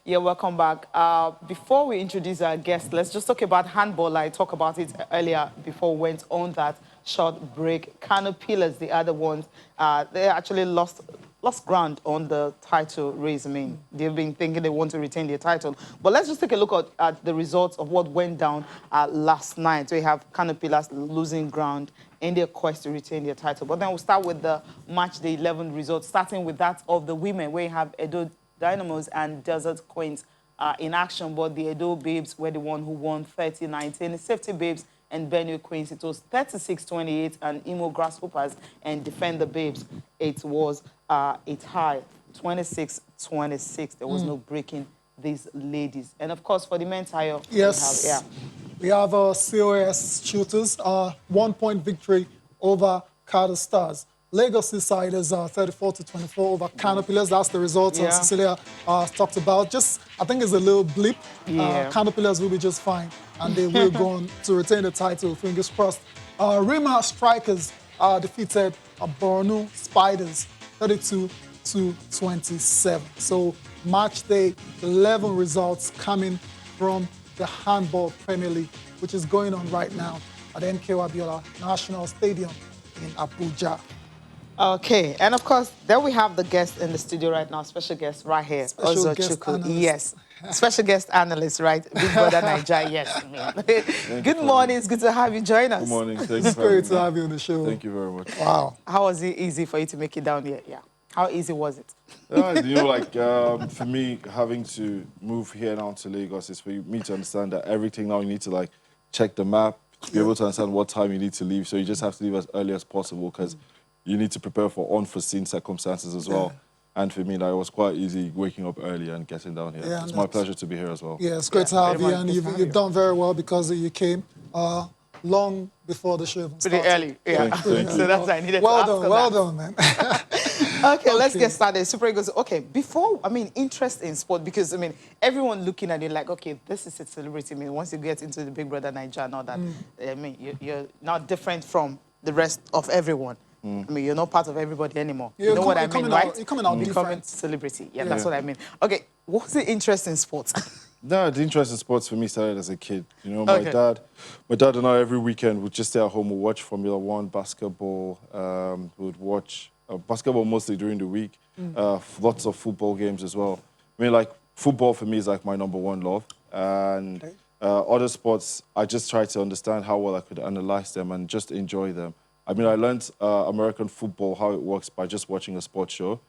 Yeah, welcome back. Before we introduce our guest, let's just talk about handball. I talked about it earlier before we went on that short break. Pillars, the other ones, they actually lost ground on the title race. I mean, they've been thinking they want to retain their title. But let's just take a look at the results of what went down last night. We have Pillars losing ground in their quest to retain their title. But then we'll start with the match day 11 results, starting with that of the women, where you have Edo Dynamos and Desert Queens in action, but the Edo Babes were the one who won 30-19. Safety Babes and Benue Queens, it was 36-28, and Imo Grasshoppers and Defender Babes, it was a tie, 26-26. There was no breaking these ladies. And of course, for the men's higher, yes, we have COS Shooters, 1-point victory over Carter Stars. Legacy side is 34-24 over Pillars. That's the result Cecilia talked about. Just, I think it's a little blip. Pillars will be just fine, and they will go on to retain the title, fingers crossed. Rima Strikers defeated Borno Spiders, 32-27. So match day 11 results coming from the Handball Premier League, which is going on right now at MKO Abiola National Stadium in Abuja. Okay, and of course, then we have the guest in the studio right now, special guest right here. Special guest analyst. Yes, special guest analyst, right? Big Brother Nigeria, yes. Good morning, it's good to have you join us. Good morning, thank you. It's great to have you on the show. Thank you very much. Wow. How was it easy for you to make it down here? Yeah. How easy was it? For me, having to move here now to Lagos is for me to understand that everything now you need to check the map, to be able to understand what time you need to leave. So you just have to leave as early as possible because you need to prepare for unforeseen circumstances as well. And for me, it was quite easy waking up early and getting down here. It's my pleasure to be here as well. Yeah, it's great to have you, and you've done very well because you came long before the show even started. Pretty early, Thank you. So that's why I needed well to ask done, well done, man. Okay, let's get started. Super Eagles. Okay, before, interest in sport, because, everyone looking at it like, okay, this is a celebrity. Once you get into the Big Brother Nigeria and all that, you're not different from the rest of everyone. You're not part of everybody anymore. You know what I mean, right? You're coming out different. Celebrity. Yeah, that's what I mean. Okay, what's the interest in sports? No, the interest in sports for me started as a kid. You know, my dad and I every weekend would just stay at home, would watch Formula One, basketball, would watch basketball mostly during the week, lots of football games as well. Football for me is my #1 love. And other sports, I just try to understand how well I could analyze them and just enjoy them. I learned American football, how it works, by just watching a sports show.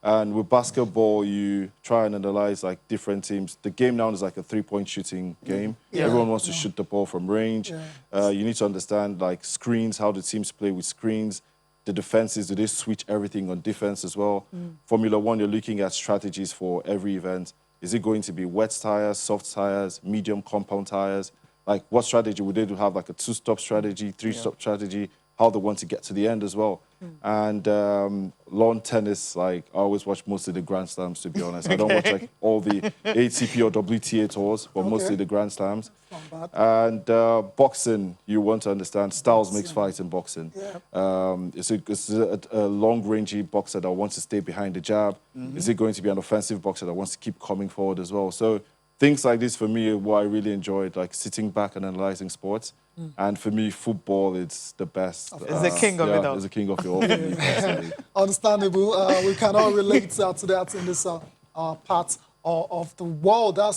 And with basketball, you try and analyze different teams. The game now is a 3-point shooting game. Everyone wants to shoot the ball from range. You need to understand screens, how the teams play with screens. The defenses, do they switch everything on defense as well? Formula One, you're looking at strategies for every event. Is it going to be wet tires, soft tires, medium compound tires? What strategy would they do? Have a 2-stop strategy, 3-stop strategy? How they want to get to the end as well. And lawn tennis, I always watch mostly the Grand Slams, to be honest. I don't watch all the ATP or WTA tours, but mostly the Grand Slams. And boxing, you want to understand, styles makes fight in boxing. It's a long-rangey boxer that wants to stay behind the jab. Is it going to be an offensive boxer that wants to keep coming forward as well? So things like this, for me, are what I really enjoyed, sitting back and analyzing sports. And for me, football is the best. It's the king of it all. It's the king of it all. Understandable. We can all relate to that in this part of the world. And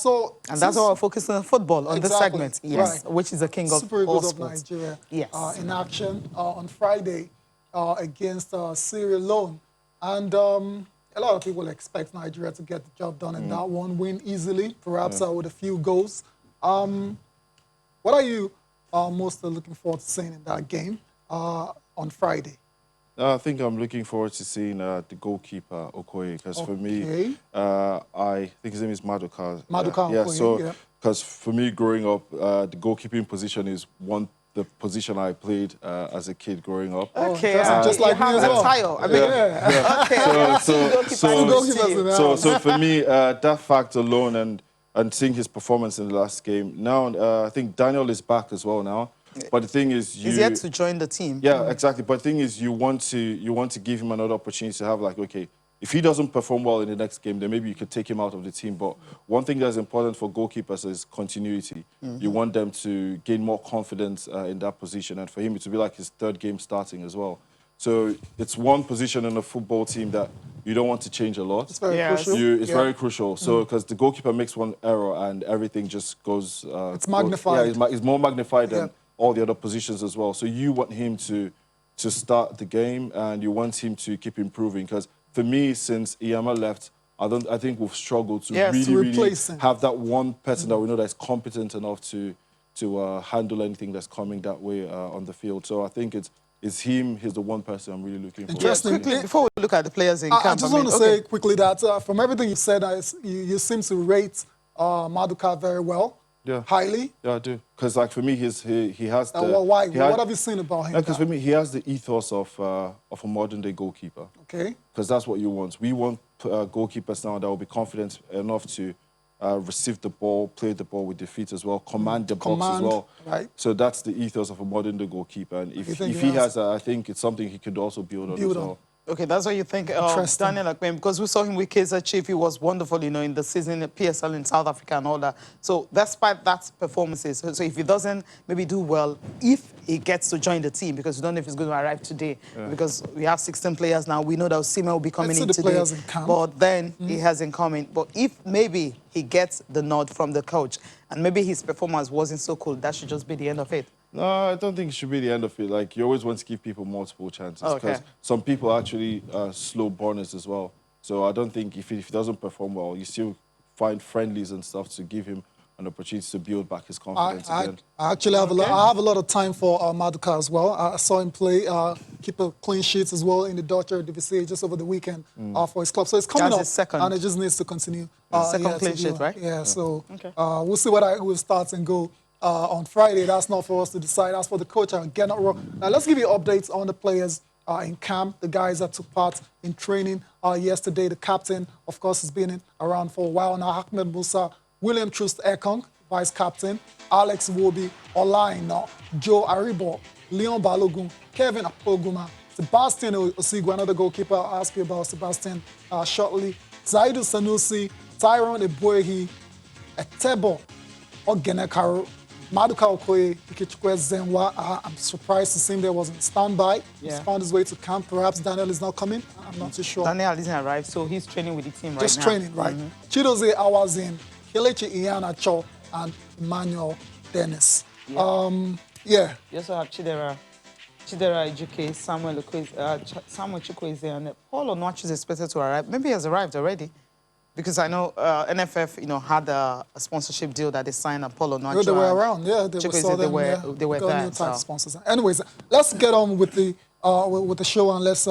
that's why we're focusing on football, on this segment. Yes, right. Which is the king of Super all Eagles sports. of Nigeria. Yes. In action on Friday against Sierra Leone. And a lot of people expect Nigeria to get the job done in that one, win easily, perhaps with a few goals. What are you most looking forward to seeing in that game on Friday? I think I'm looking forward to seeing the goalkeeper, Okoye, because for me, I think his name is Maduka. Okoye, because for me, growing up, the goalkeeping position is the position I played as a kid growing up. Okay, just like me as well. So for me, that fact alone and seeing his performance in the last game. Now, I think Daniel is back as well now. But the thing is, he's yet to join the team. Yeah, exactly. But the thing is, you want to give him another opportunity to have okay, if he doesn't perform well in the next game, then maybe you could take him out of the team. But one thing that's important for goalkeepers is continuity. You want them to gain more confidence in that position, and for him, it to be like his third game starting as well. So it's one position in a football team that you don't want to change a lot. It's very crucial. It's very crucial. So because the goalkeeper makes one error and everything just goes. It's magnified. It's more magnified than all the other positions as well. So you want him to start the game and you want him to keep improving. Because for me, since Iyama left, I think we've struggled to really have that one person that we know that's competent enough to handle anything that's coming that way on the field. So I think it's him. He's the one person I'm really looking for. Interesting. Quickly, before we look at the players in camp, I just want to say quickly that from everything you said, you seem to rate Maduka very well. Yeah. Highly. Yeah, I do. Because like for me, he has the. Why? What have you seen about him? Because for me, he has the ethos of a modern day goalkeeper. Okay. Because that's what you want. We want goalkeepers now that will be confident enough to receive the ball, play the ball with their feet as well, command the box as well. Right. So that's the ethos of a modern day goalkeeper. And if he has that, I think it's something he could also build on as well. Okay, that's what you think, Daniel Akpem, because we saw him with Kaizer Chiefs. He was wonderful, you know, in the season, PSL in South Africa and all that. So despite that performances, so if he doesn't maybe do well, if he gets to join the team, because we don't know if he's going to arrive today, because we have 16 players now. We know that Osimhen will be coming in today. Players in camp. But then he hasn't come in. But if maybe he gets the nod from the coach and maybe his performance wasn't so cool, that should just be the end of it. No, I don't think it should be the end of it. Like, you always want to give people multiple chances. Because some people are actually slow burners as well. So I don't think if he doesn't perform well, you still find friendlies and stuff to give him an opportunity to build back his confidence again. I actually have I have a lot of time for Maduka as well. I saw him play, keep a clean sheet as well in the Dutcher Divisie just over the weekend for his club. So it's coming up, and it just needs to continue. Second clean sheet, right? Yeah, so we'll see what will start and go. On Friday, that's not for us to decide. That's for the coach and Gennaro Rohr. Now, let's give you updates on the players in camp, the guys that took part in training yesterday. The captain, of course, has been around for a while now. Ahmed Musa, William Troost Ekong, vice captain, Alex Wobi, Olaina, Joe Aribo, Leon Balogun, Kevin Apoguma, Sebastian Osigwe, another goalkeeper. I'll ask you about Sebastian shortly. Zaidu Sanusi, Tyrone Eboehi, Etebo Ogenekaro, Maduka Okoye, Ikechukwe Zenwa. I'm surprised to see him there was on standby. He's found his way to camp. Perhaps Daniel is not coming. I'm not too sure. Daniel isn't arrived, so he's training with the team right now. Just training, right. Chidozie Awazin, Kelechi Iheanacho, and Emmanuel Dennis. You also have Chidera Ejuke, Samuel Chukwueze, and Paul Onuachu is expected to arrive. Maybe he has arrived already. Because I know NFF, had a sponsorship deal that they signed, and Paul Onuachu. They were around, they were there. New type sponsors. Anyways, let's get on with the show, and let's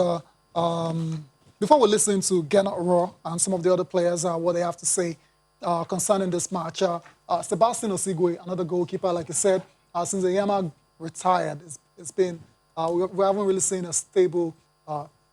before we listen to Gennaro Rohr and some of the other players, what they have to say concerning this match. Sebastian Osigwe, another goalkeeper, like I said, since Iyama retired, it's been we haven't really seen a stable,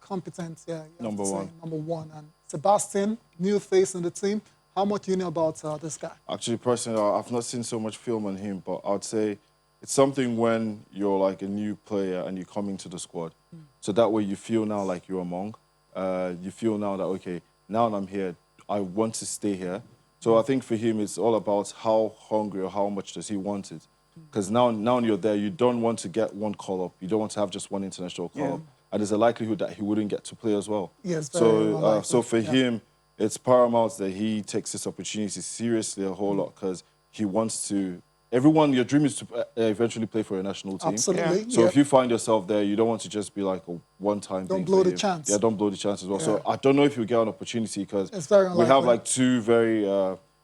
competent, number one. And Sebastian, new face in the team. How much do you know about this guy? Actually, personally, I've not seen so much film on him, but I would say it's something when you're like a new player and you come into the squad. So that way you feel now like you're among. You feel now that, okay, now that I'm here, I want to stay here. So I think for him, it's all about how hungry or how much does he want it. Because now you're there, you don't want to get one call-up. You don't want to have just one international call-up. And there's a likelihood that he wouldn't get to play as well. Yes, so for him, it's paramount that he takes this opportunity seriously a whole lot because he wants to. Everyone, your dream is to eventually play for a national team. Absolutely. Yeah. So if you find yourself there, you don't want to just be like a one-time thing. Don't blow the chance. Yeah, don't blow the chance as well. Yeah. So I don't know if you get an opportunity because we have like two very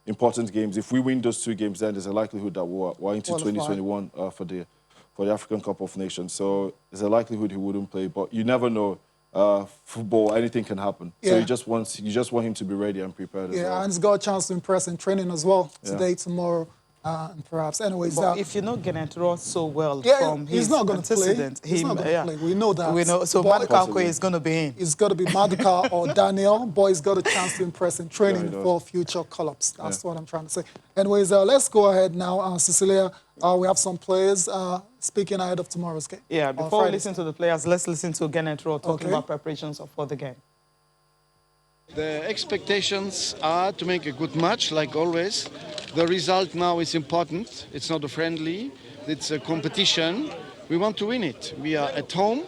important games. If we win those two games, then there's a likelihood that we're into 2021 for the African Cup of Nations. So there's a likelihood he wouldn't play, but you never know. Football, anything can happen. So you just want him to be ready and prepared as well. And he's got a chance to impress in training as well today, tomorrow, and perhaps. Anyways, but if you know Gennaro Rohr so well from he's his not going to play. He's not going to play. We know that. We know. So Maduka Okoye is going to be in. It's got to be Maduka or Daniel. Boy, he's got a chance to impress in training for future call-ups. That's what I'm trying to say. Anyways, let's go ahead now. Cecilia, we have some players speaking ahead of tomorrow's game. Yeah, before we listen to the players, let's listen to Gennaro Rohr talking about preparations for the game. The expectations are to make a good match, like always. The result now is important. It's not a friendly, it's a competition. We want to win it. We are at home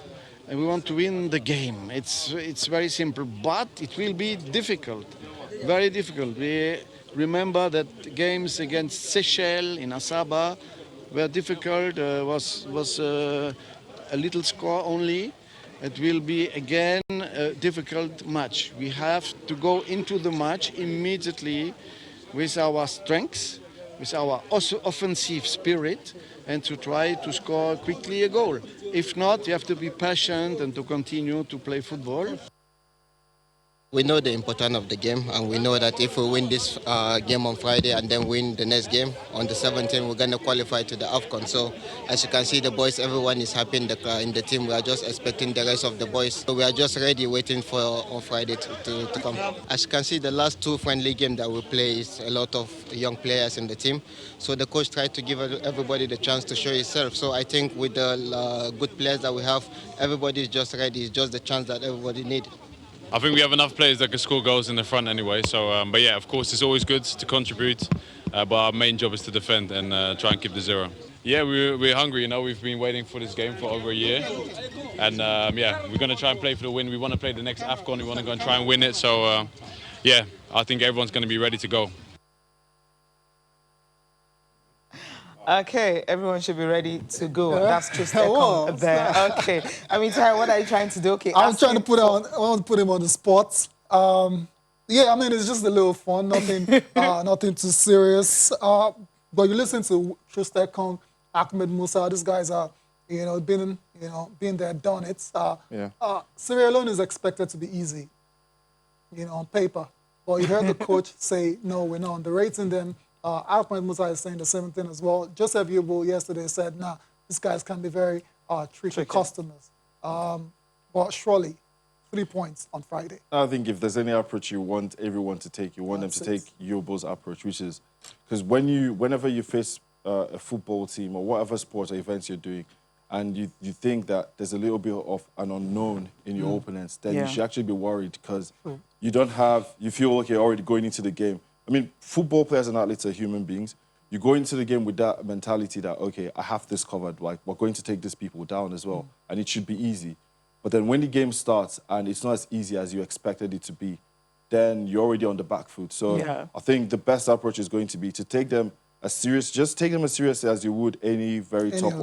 and we want to win the game. It's very simple, but it will be difficult, very difficult. We remember that games against Seychelles in Asaba were difficult, was a little score only. It will be again a difficult match. We have to go into the match immediately with our strengths, with our offensive spirit, and to try to score quickly a goal. If not, you have to be patient and to continue to play football. We know the importance of the game, and we know that if we win this game on Friday and then win the next game on the 17th, we're going to qualify to the AFCON. So, as you can see, the boys, everyone is happy in the team. We are just expecting the rest of the boys. So we are just ready, waiting for on Friday to come. As you can see, the last two friendly games that we play is a lot of young players in the team. So the coach tried to give everybody the chance to show himself. So I think with the good players that we have, everybody is just ready. It's just the chance that everybody needs. I think we have enough players that can score goals in the front anyway. So, but yeah, of course, it's always good to contribute. But our main job is to defend and try and keep the zero. Yeah, we're hungry. You know, we've been waiting for this game for over a year, and yeah, we're going to try and play for the win. We want to play the next AFCON. We want to go and try and win it. So, yeah, I think everyone's going to be ready to go. Okay, everyone should be ready to go. That's just there. Okay. I mean, Ty, what are you trying to do? Okay, I'm trying to put on. I want to put him on the spot. Yeah, I mean, it's just a little fun. Nothing, nothing too serious. But you listen to Trustekong, Ahmed Musa. These guys are, been there, done it. Sierra Leone is expected to be easy, on paper. But you heard the coach say, no, we're not underrating them. Ahmed Musa is saying the same thing as well. Joseph Yobo yesterday said, nah, these guys can be very tricky customers. But surely, 3 points on Friday. I think if there's any approach you want everyone to take, you want them to take Yobo's approach, which is, because whenever you face a football team or whatever sport or events you're doing, and you think that there's a little bit of an unknown in your opponents, then you should actually be worried because you feel okay already going into the game. I mean, football players and athletes are human beings. You go into the game with that mentality that, okay, I have this covered. Like, we're going to take these people down as well. And it should be easy. But then when the game starts and it's not as easy as you expected it to be, then you're already on the back foot. So I think the best approach is going to be to take them just take them as seriously as you would any very top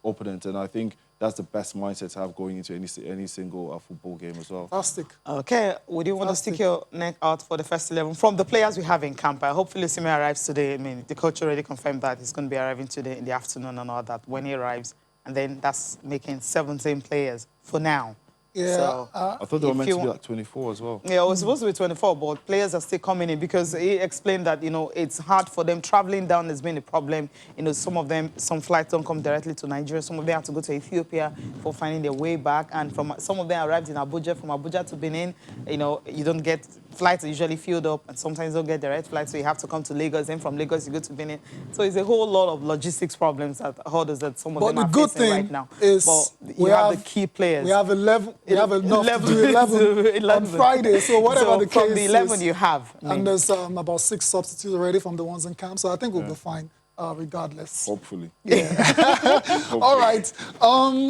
opponent. And I think that's the best mindset to have going into any single football game as well. Fantastic. Okay, would you want to stick your neck out for the first 11 from the players we have in camp? Hopefully, Simi arrives today. I mean, the coach already confirmed that he's going to be arriving today in the afternoon and all that when he arrives. And then that's making 17 players for now. Yeah, so, I thought they were meant to be like 24 as well. Yeah, it was supposed to be 24, but players are still coming in because he explained that, it's hard for them. Traveling down has been a problem. Some flights don't come directly to Nigeria. Some of them have to go to Ethiopia for finding their way back. And some of them arrived in Abuja. From Abuja to Benin, you don't get flights are usually filled up, and sometimes you don't get direct flights, so you have to come to Lagos. Then from Lagos, you go to Benin. So it's a whole lot of logistics problems that hurdles that some of them are facing right now. Is we have the key players. We have 11. We have enough to do 11 on Friday. So whatever the case from the 11 you have, and there's about 6 substitutes already from the ones in camp. So I think we'll be fine. Regardless. Hopefully. Yeah. Hopefully. All right.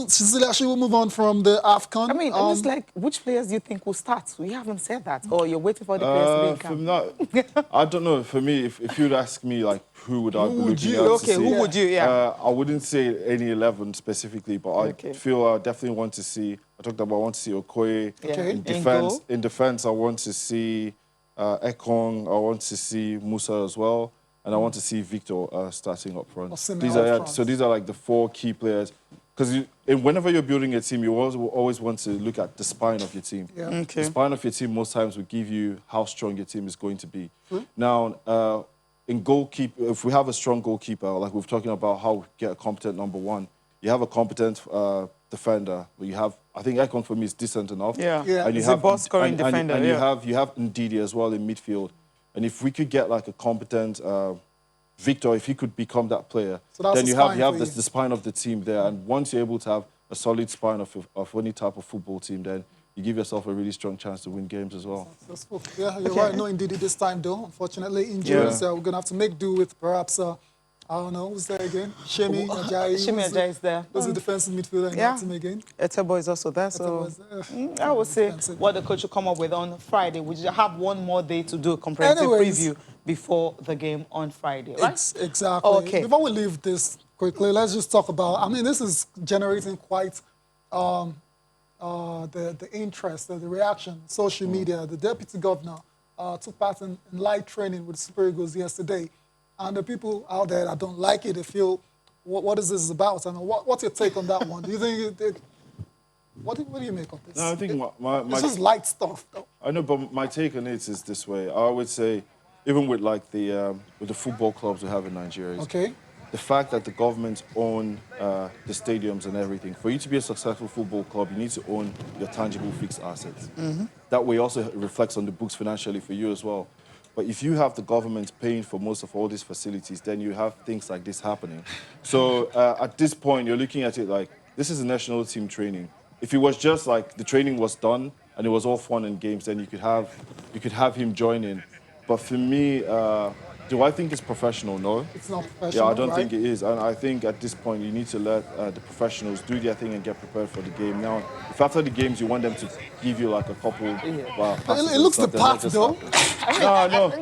Cecilia, should we move on from the AFCON? I mean, it's like, which players do you think will start? We haven't said that. Or you're waiting for the players to be in camp? I don't know. For me, if you'd ask me, like, who would I be looking at to see? Who would you, I wouldn't say any 11 specifically, but I feel I definitely want to see, I want to see Okoye. In defense, I want to see Ekong. I want to see Musa as well. And I want to see Victor starting up front. These are like the 4 key players. Because whenever you're building a team, you always want to look at the spine of your team. Yeah. Okay. The spine of your team most times will give you how strong your team is going to be. Now, in goalkeeper, if we have a strong goalkeeper, like we're talking about how we get a competent number 1, you have a competent defender. You have, I think Ekong for me is decent enough. Yeah. And He's a ball-scoring defender. And you have Ndidi as well in midfield. And if we could get like a competent Victor, if he could become that player, then you have the spine of the team there. And once you're able to have a solid spine of any type of football team, then you give yourself a really strong chance to win games as well. Successful. Yeah, you're right. No, indeed, this time, though, unfortunately, injuries. We're going to have to make do with perhaps, I don't know, who's there again? Shemi Ajayi. Shemi Ajayi is there. Who's the defensive midfielder in our team again? Etebo is also there. So I would say what the coach will come up with on Friday. We just have one more day to do a comprehensive preview before the game on Friday, right? Exactly. Okay. Before we leave this quickly, let's just talk about, I mean, this is generating quite the interest, the reaction, social media. The deputy governor took part in live training with Super Eagles yesterday. And the people out there that don't like it, they feel, what is this about? And what's your take on that one? Do you think, what do you make of this? No, I think this is light stuff, though. I know, but my take on it is this way. I would say, even with like the football clubs we have in Nigeria, the fact that the government own the stadiums and everything, for you to be a successful football club, you need to own your tangible fixed assets. That way also reflects on the books financially for you as well. But if you have the government paying for most of all these facilities, then you have things like this happening. So at this point, you're looking at it like, this is a national team training. If it was just like the training was done and it was all fun and games, then you could have him join in. But for me, do I think it's professional? No. It's not professional, Yeah, I don't think it is. And I think at this point, you need to let the professionals do their thing and get prepared for the game. Now, if after the games you want them to give you like a couple... it looks the part, though. I know.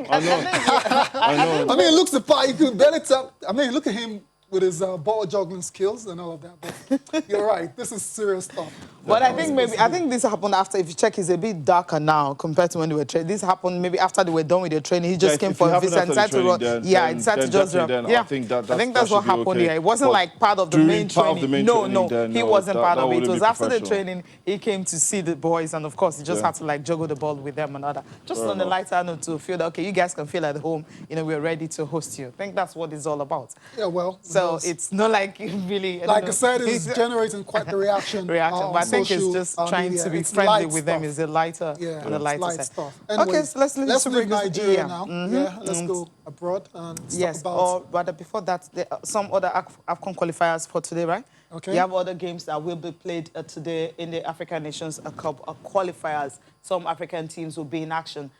I mean, it looks the part. You could barely tell. I mean, look at him with his ball juggling skills and all of that. But you're right. This is serious stuff. But I think this happened after. If you check, it's a bit darker now compared to when they were training. This happened maybe after they were done with their training. He just came for a visit and decided to run. He decided to just run. I think that's what happened here. It wasn't like part of the main training. No, he wasn't part of it. It was after the training he came to see the boys, and of course he just had to like juggle the ball with them and other. Just on the lighter note to feel that okay, you guys can feel at home. You know, we're ready to host you. I think that's what it's all about. Yeah, well. So it's not like really. Like I said, it's generating quite the reaction. But I think it's just trying to be friendly with them. Is the lighter, the lighter stuff. Anyways, okay, so let's leave Nigeria now. Yeah, let's go abroad and talk about. Or rather, before that, there are some other AFCON qualifiers for today, right? Okay. You have other games that will be played today in the African Nations Cup qualifiers. Some African teams will be in action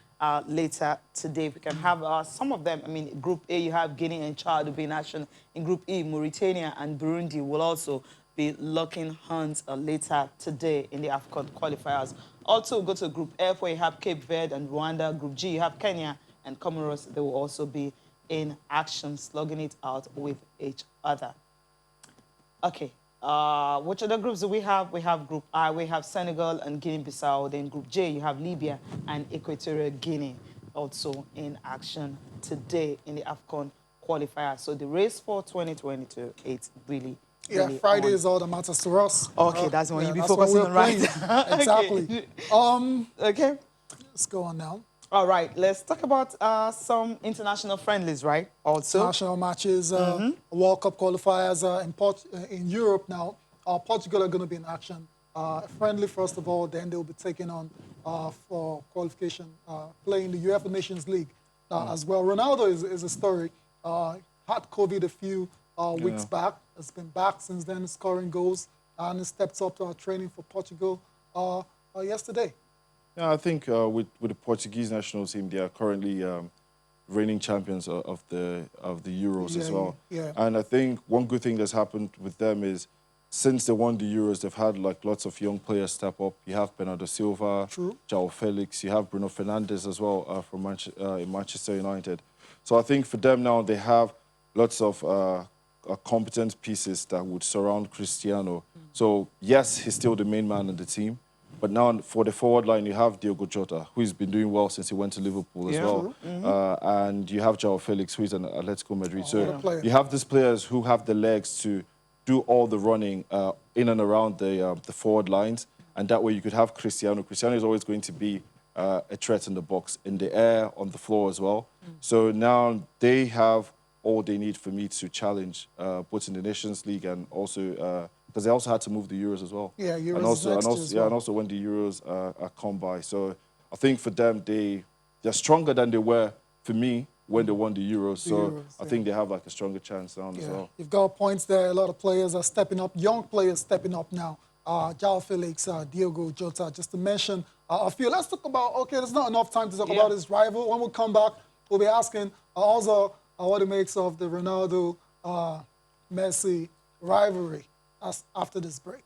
later today. We can have some of them. I mean, Group A, you have Guinea and Chad will be in action. In Group E, Mauritania and Burundi will also be locking hands later today in the AFCON qualifiers. Also, go to Group F, where you have Cape Verde and Rwanda. Group G, you have Kenya and Comoros. They will also be in action, slugging it out with each other. Okay. Which other groups do we have? We have Group I, we have Senegal and Guinea-Bissau. Then Group J, you have Libya and Equatorial Guinea also in action today in the AFCON qualifier. So the race for 2022, it's really Friday is all that matters to us. Okay, that's when you'll be focusing on, right? Exactly. Okay. Let's go on now. All right, let's talk about some international friendlies, right? Also, international matches, World Cup qualifiers in Europe now. Portugal are going to be in action. Friendly first of all, then they'll be taking on for qualification, playing the UEFA Nations League as well. Ronaldo is a story. Had COVID a few weeks back. Has been back since then, scoring goals, and he stepped up to training for Portugal yesterday. Yeah, I think with the Portuguese national team, they are currently reigning champions of the Euros as well. Yeah. And I think one good thing that's happened with them is since they won the Euros, they've had like lots of young players step up. You have Bernardo Silva, João Felix, you have Bruno Fernandes as well from Manchester United. So I think for them now, they have lots of competent pieces that would surround Cristiano. So yes, he's still the main man in the team. But now for the forward line, you have Diogo Jota, who's been doing well since he went to Liverpool as well. And you have João Felix, who's an Atletico Madrid. So you have these players who have the legs to do all the running in and around the forward lines. And that way you could have Cristiano. Cristiano is always going to be a threat in the box, in the air, on the floor as well. So now they have all they need for me to challenge both in the Nations League and also... because they also had to move the Euros as well. Yeah, Euros and also when the Euros are come by. So I think for them, they're stronger than they were for me when they won the Euros. So I think they have like a stronger chance now as well. You've got points there. A lot of players are stepping up. Young players stepping up now João Felix, Diogo Jota, just to mention a few. Let's talk about, okay, there's not enough time to talk about his rival. When we come back, we'll be asking also what he makes of the Ronaldo-Messi rivalry after this break.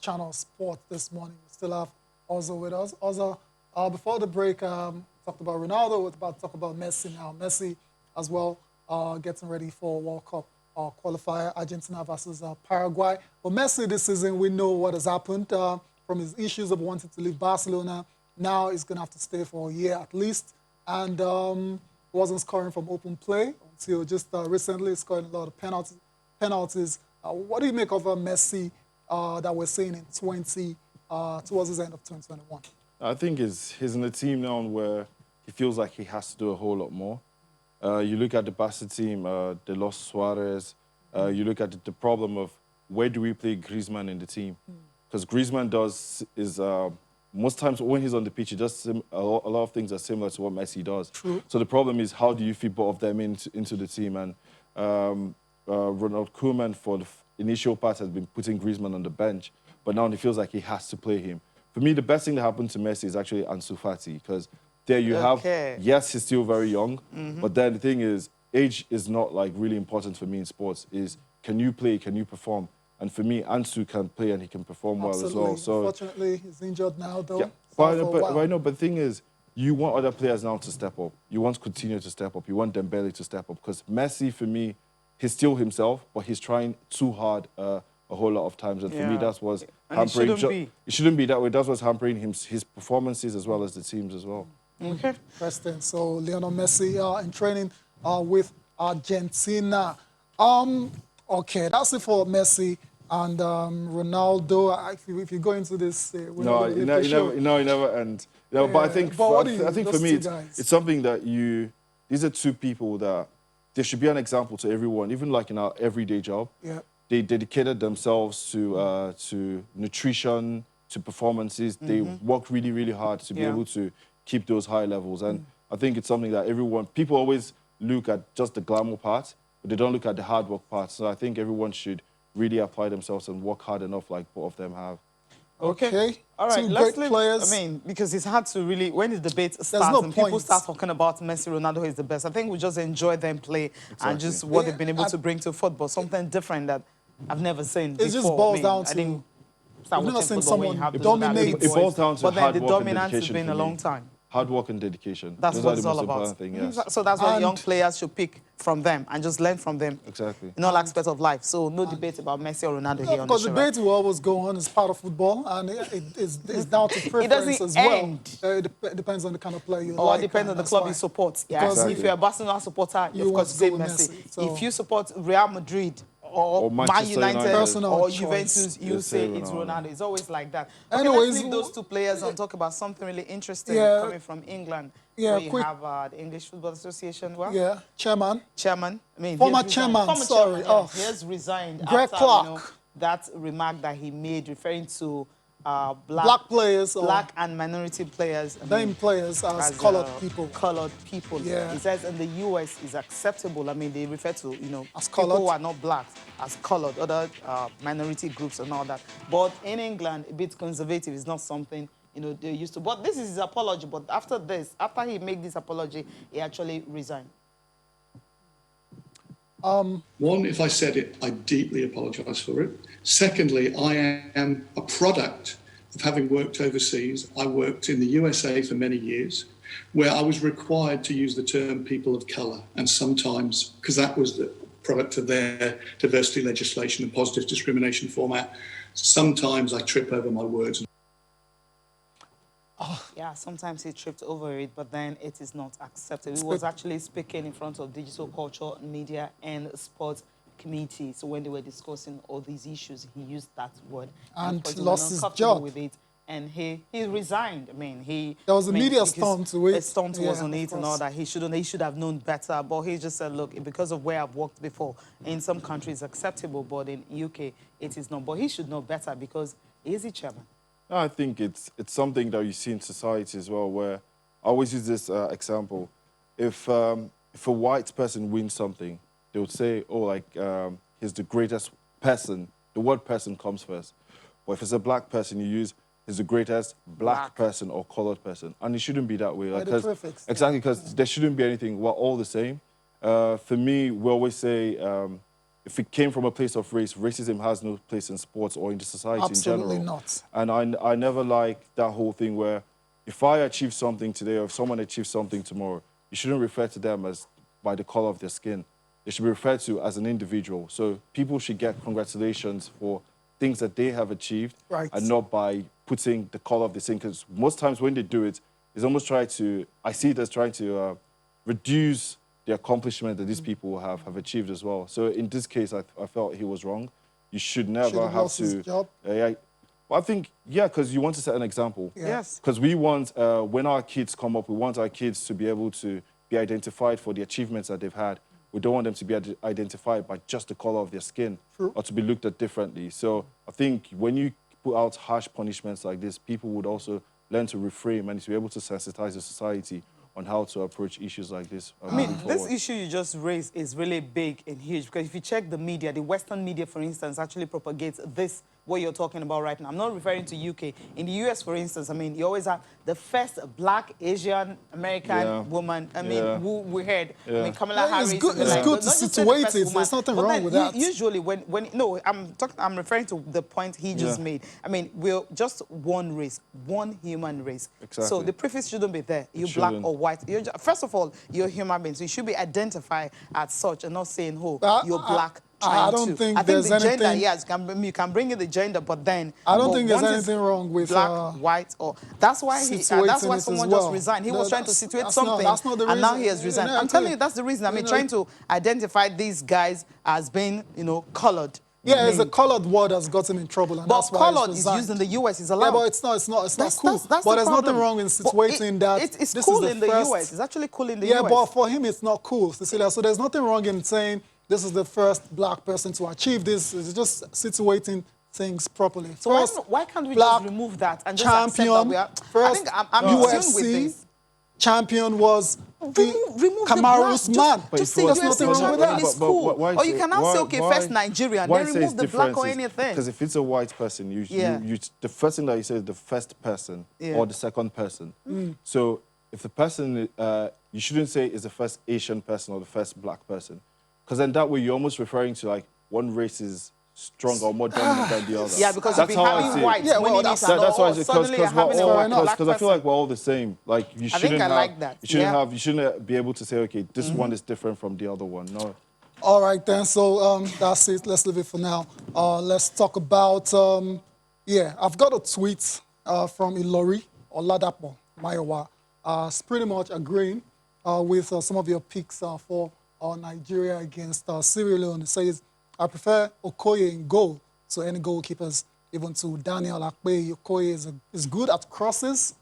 Channel Sport this morning. We still have Ozo with us. Ozo, before the break, talked about Ronaldo. We're about to talk about Messi now. Messi as well, getting ready for World Cup qualifier, Argentina versus Paraguay. But Messi this season, we know what has happened from his issues of wanting to leave Barcelona. Now he's going to have to stay for a year at least. And wasn't scoring from open play until just recently, scoring a lot of penalties. What do you make of Messi that we're seeing in towards the end of 2021? I think he's in a team now where he feels like he has to do a whole lot more. You look at the Barca team, they lost Suarez. You look at the problem of where do we play Griezmann in the team? Because Griezmann most times when he's on the pitch, he does a lot of things that are similar to what Messi does. True. So the problem is how do you fit both of them into the team? And Ronald Koeman for the initial part has been putting Griezmann on the bench, but now he feels like he has to play him. For me, the best thing that happened to Messi is actually Ansu Fati, because there you have, yes, he's still very young, but then the thing is, age is not like really important for me in sports, is can you play, can you perform? And for me, Ansu can play and he can perform well as well. So, unfortunately, he's injured now, though. Yeah, but the thing is, you want other players now to step up. You want Coutinho to step up. You want Dembele to step up. Because Messi, for me, he's still himself, but he's trying too hard a whole lot of times. And for me, that was hampering. It shouldn't be that way. That was hampering his performances as well as the teams as well. Okay. Interesting. So Lionel Messi in training with Argentina. Okay, that's it for Messi and Ronaldo. If you go into this, it never ends. You know, but I think for me, it's something that these are two people that there should be an example to everyone, even like in our everyday job. Yeah. They dedicated themselves to nutrition, to performances. They worked really, really hard to be able to keep those high levels. And I think it's something that people always look at just the glamour part, but they don't look at the hard work part. So I think everyone should really apply themselves and work hard enough like both of them have. Okay. All right, let's leave, players. I mean, because it's hard to really, when the debate starts and people start talking about Messi, Ronaldo is the best, I think we just enjoy them play and just what they've been able to bring to football, something different that I've never seen before. It just boils down to, I've never seen someone dominate. It boils down to but then hard the work and dominance has dedication been a long time. Hard work and dedication. That's Those what are it's the all most about. important thing, yes. So that's what young players should pick from them and just learn from them. Exactly. In all aspects of life. So no debate about Messi or Ronaldo here on the show. Because debate will always go on. It's part of football, and it's down to preference as well. It depends on the kind of player you like. Or it depends on the club you support. Yeah. Exactly. If you're a Barcelona supporter, you of course say Messi. So if you support Real Madrid, or Man United, or Juventus, you say it's Ronaldo. It's always like that. Okay, anyways, let's leave those two players and talk about something really interesting coming from England. Yeah, where you have the English Football Association. Yeah, chairman. Chairman. I mean, former chairman. Sorry. He has resigned Greg after Clark. That remark that he made referring to black players, black and minority players, players as colored people. Colored people. Yeah. He says in the US is acceptable. I mean, they refer to as people colored. who are not black as colored, other minority groups and all that. But in England, a bit conservative is not something they're used to. But this is his apology. But after he made this apology, he actually resigned. One, if I said it, I deeply apologise for it. Secondly, I am a product of having worked overseas. I worked in the USA for many years, where I was required to use the term people of colour. And sometimes, because that was the product of their diversity legislation and positive discrimination format, sometimes I trip over my words. Yeah, sometimes he tripped over it, but then it is not accepted. He was actually speaking in front of Digital Culture, Media and Sports Committee. So when they were discussing all these issues, he used that word. And lost his job. With it. And he resigned. I mean, there was a media stunt to it. A stunt was on it and all that. He should have known better. But he just said, look, because of where I've worked before, in some countries acceptable, but in UK it is not. But he should know better because he is the chairman. I think it's something that you see in society as well, where I always use this example. If a white person wins something, they would say, oh, like, he's the greatest person. The word person comes first. But if it's a black person, you use is the greatest black person or colored person. And it shouldn't be that way. Like the prefix. Exactly, because there shouldn't be anything. We're all the same. For me, we always say, if it came from a place of race, racism has no place in sports or in the society in general. Absolutely not. And I never like that whole thing where if I achieve something today or if someone achieves something tomorrow, you shouldn't refer to them as by the color of their skin. They should be referred to as an individual. So people should get congratulations for things that they have achieved and not by putting the color of the skin. Because most times when they do it, it's almost I see it as trying to reduce the accomplishment that these people have achieved as well. So in this case, I felt he was wrong. You should never have to. His job. Well, I think, yeah, because you want to set an example. Yeah. Yes. Because we want, when our kids come up, we want our kids to be able to be identified for the achievements that they've had. We don't want them to be identified by just the color of their skin or to be looked at differently. So I think when you put out harsh punishments like this, people would also learn to reframe and to be able to sensitize the society on how to approach issues like this. I mean, this issue you just raised is really big and huge because if you check the media, the Western media, for instance, actually propagates this, what you're talking about right now. I'm not referring to UK. In the US, for instance, I mean, you always have the first black Asian American woman, I mean, who we heard, I mean, Kamala Harris. It's good to situate it. There's nothing wrong with that. Usually, no, I'm referring to the point he just made. I mean, we're just one race, one human race. Exactly. So the prefix shouldn't be there. You're black or white. First of all, you're a human being, so you should be identified as such and not saying, oh, you're black. I don't think there's the anything. Gender, yes, you can bring in the gender, but then I don't think there's anything wrong with black, white, or that's why someone just resigned. He was trying to situate something, that's not the reason. And now he has resigned. I'm telling you, that's the reason. I mean, trying to identify these guys as being, colored. Yeah, it's a colored word that's gotten in trouble, and but that's why colored is used in the US. It's allowed. Yeah, but it's not cool. That's but the there's problem. nothing wrong in situating that. It's this cool is in the US. It's actually cool in the US. Yeah, but for him, it's not cool, Cecilia. So there's nothing wrong in saying this is the first black person to achieve this. It's just situating things properly. So why can't we just remove that and just accept that we are? I think I'm in tune with this. Champion was remove Kamaru's the man. Just say there's UFC nothing wrong with that. champion is cool. Or you can now say, okay, first Nigerian, then remove the black or anything. Because if it's a white person, the first thing that you say is the first person or the second person. So if the person, you shouldn't say is the first Asian person or the first black person. Because then that way you're almost referring to like one race is stronger or more dominant than the other. Yeah, because that's if you having white, that's why because I feel like we're all the same. Like you shouldn't you shouldn't be able to say, okay, this one is different from the other one. No. All right then. So that's it. Let's leave it for now. Let's talk about I've got a tweet from Ilori Oladapo Mayowa. It's pretty much agreeing with some of your picks for Nigeria against Sierra Leone. It says, I prefer Okoye in goal to any goalkeepers, even to Daniel Akpe. Okoye is good at crosses.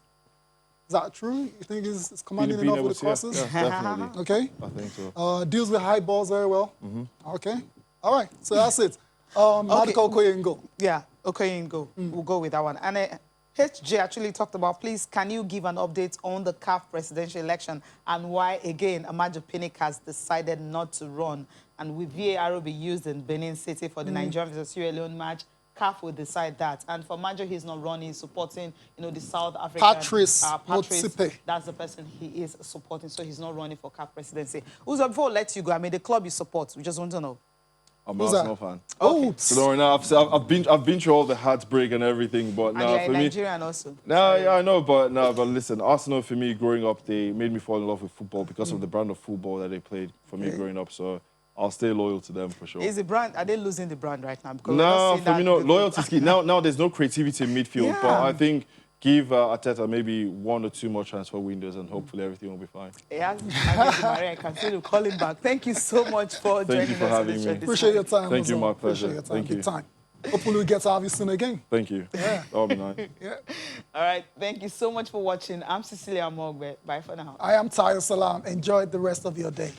Is that true? You think he's commanding enough with the crosses? Yeah, definitely. Okay. I think so. Deals with high balls very well. Okay. All right. So that's it. Medical Okoye in goal. Yeah, Okoye in goal. We'll go with that one. And HJ actually talked about, please, can you give an update on the CAF presidential election and why, again, Amadio Pinnick has decided not to run? And will VAR be used in Benin City for the Nigerian vs Sierra Leone match? CAF will decide that. And for Majo, he's not running, he's supporting, the South African... Patrice. That's the person he is supporting, so he's not running for CAF presidency. Uzo, before I let you go, I mean, the club you support, we just want to know. I'm an Arsenal fan. Oh, so don't worry, I've been through all the heartbreak and everything, but now for me, Nigerian also. No, yeah, I know, but listen, Arsenal for me growing up, they made me fall in love with football because of the brand of football that they played for me growing up. So I'll stay loyal to them for sure. Is the brand? Are they losing the brand right now? Because no, for me, no. Loyalty is key. Now there's no creativity in midfield, but I think give Arteta maybe 1 or 2 more transfer windows and hopefully everything will be fine. Yeah, I can see you calling back. Thank you so much for joining us. Having me. Appreciate your time. Thank you, my pleasure. Thank you. Hopefully we get to have you soon again. Thank you. Yeah. That'll be nice. All right. Thank you so much for watching. I'm Cecilia Mogbe. Bye for now. I am Tayo Salam. Enjoy the rest of your day.